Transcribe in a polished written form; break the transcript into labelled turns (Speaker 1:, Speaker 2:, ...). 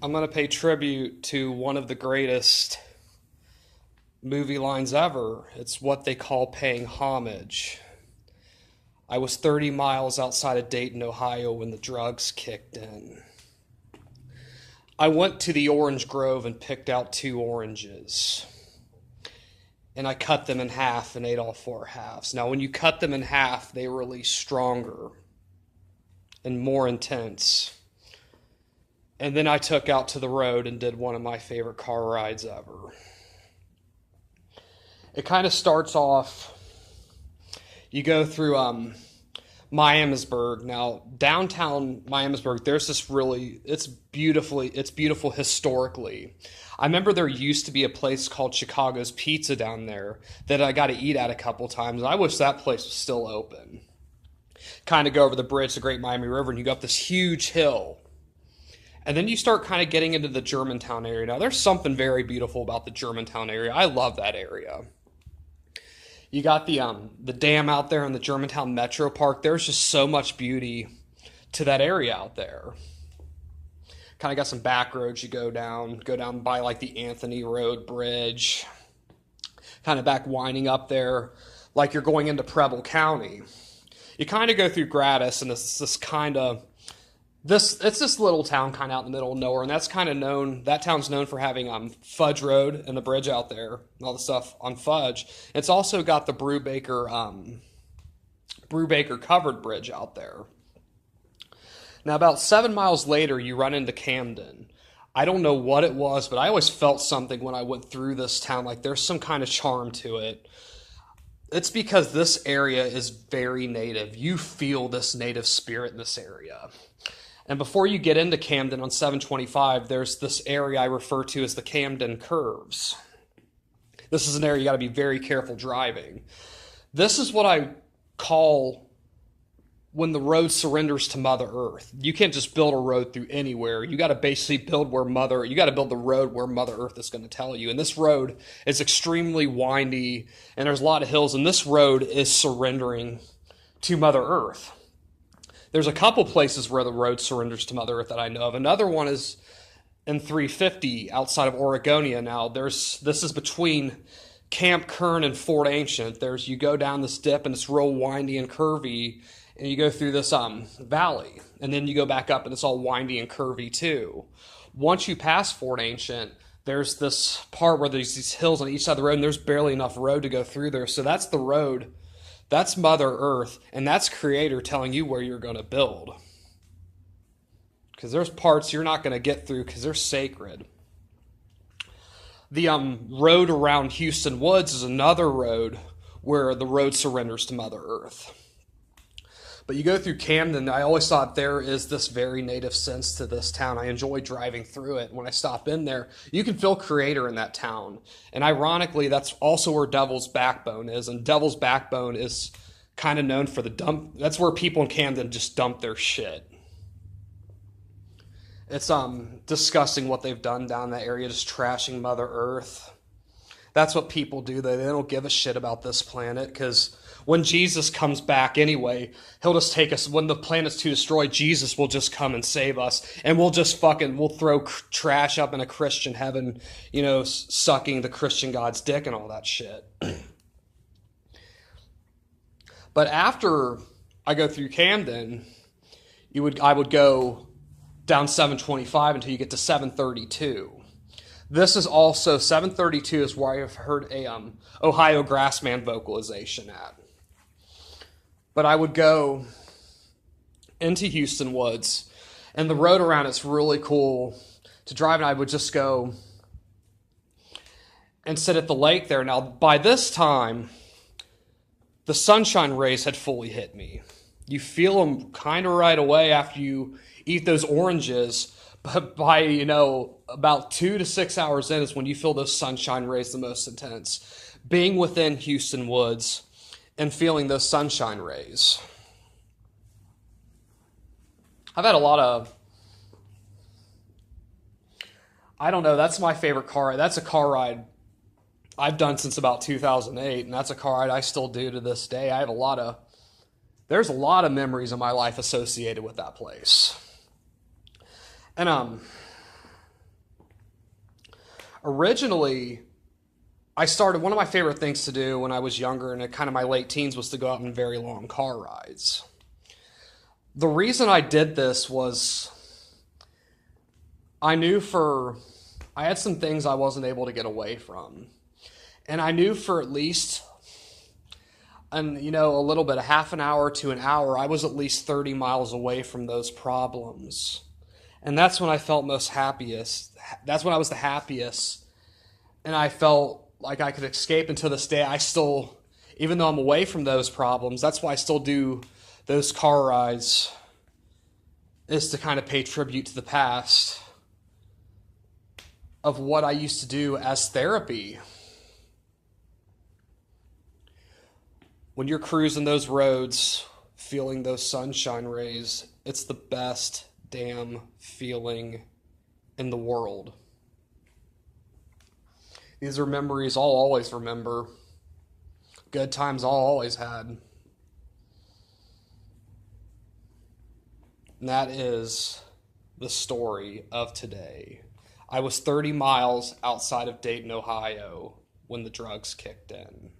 Speaker 1: I'm going to pay tribute to one of the greatest movie lines ever. It's what they call paying homage. I was 30 miles outside of Dayton, Ohio when the drugs kicked in. I went to the orange grove and picked out 2 oranges. And I cut them in half and ate all 4 halves. Now, when you cut them in half, they release stronger and more intense. And then I took out to the road and did one of my favorite car rides ever. It kind of starts off, you go through Miamisburg. Now, downtown Miamisburg, there's this it's beautiful historically. I remember there used to be a place called Chicago's Pizza down there that I got to eat at a couple times. I wish that place was still open. Kind of go over the bridge, the Great Miami River, and you go up this huge hill. And then you start kind of getting into the Germantown area. Now, there's something very beautiful about the Germantown area. I love that area. You got the dam out there in the Germantown Metro Park. There's just so much beauty to that area out there. Kind of got some back roads you go down by like the Anthony Road Bridge. Kind of back winding up there like you're going into Preble County. You kind of go through Gratis, and it's this little town kind of out in the middle of nowhere, and that town's known for having Fudge Road and the bridge out there and all the stuff on Fudge. It's also got the Brubaker covered bridge out there. Now, about 7 miles later, you run into Camden. I don't know what it was, but I always felt something when I went through this town, like there's some kind of charm to it. It's because this area is very native. You feel this native spirit in this area. And before you get into Camden on 725, there's this area I refer to as the Camden Curves. This is an area you got to be very careful driving. This is what I call when the road surrenders to Mother Earth. You can't just build a road through anywhere. You got to basically build the road where Mother Earth is going to tell you. And this road is extremely windy, and there's a lot of hills, and this road is surrendering to Mother Earth. There's a couple places where the road surrenders to Mother Earth that I know of. Another one is in 350 outside of Oregonia. Now, this is between Camp Kern and Fort Ancient. You go down this dip, and it's real windy and curvy, and you go through this valley, and then you go back up, and it's all windy and curvy too. Once you pass Fort Ancient, there's this part where there's these hills on each side of the road, and there's barely enough road to go through there. So that's the road. That's Mother Earth, and that's Creator telling you where you're going to build. Because there's parts you're not going to get through because they're sacred. The road around Houston Woods is another road where the road surrenders to Mother Earth. But you go through Camden, I always thought there is this very native sense to this town. I enjoy driving through it. When I stop in there, you can feel Creator in that town. And ironically, that's also where Devil's Backbone is. And Devil's Backbone is kind of known for the dump. That's where people in Camden just dump their shit. It's disgusting what they've done down that area, just trashing Mother Earth. That's what people do. They don't give a shit about this planet, because when Jesus comes back anyway, he'll just take us. When the planet's too destroyed, Jesus will just come and save us, and we'll throw trash up in a Christian heaven, sucking the Christian God's dick and all that shit. But after I go through Camden, I would go down 725 until you get to 732. This is also, 732 is where I've heard a Ohio Grassman vocalization at. But I would go into Houston Woods, and the road around it's really cool to drive, and I would just go and sit at the lake there. Now, by this time, the sunshine rays had fully hit me. You feel them kind of right away after you eat those oranges, but by, about 2 to 6 hours in is when you feel those sunshine rays the most intense. Being within Houston Woods and feeling those sunshine rays. I've had a lot of, that's my favorite car ride. That's a car ride I've done since about 2008, and that's a car ride I still do to this day. There's a lot of memories in my life associated with that place. And Originally, I started, one of my favorite things to do when I was younger and in kind of my late teens was to go out on very long car rides. The reason I did this was I knew I had some things I wasn't able to get away from. And I knew for at least, a little bit, a half an hour to an hour, I was at least 30 miles away from those problems. And that's when I felt most happiest. That's when I was the happiest. And I felt like I could escape. And to this day, I still, even though I'm away from those problems, that's why I still do those car rides, is to kind of pay tribute to the past of what I used to do as therapy. When you're cruising those roads, feeling those sunshine rays, it's the best damn feeling in the world. These are memories I'll always remember. Good times I'll always had. And that is the story of today. I was 30 miles outside of Dayton, Ohio when the drugs kicked in.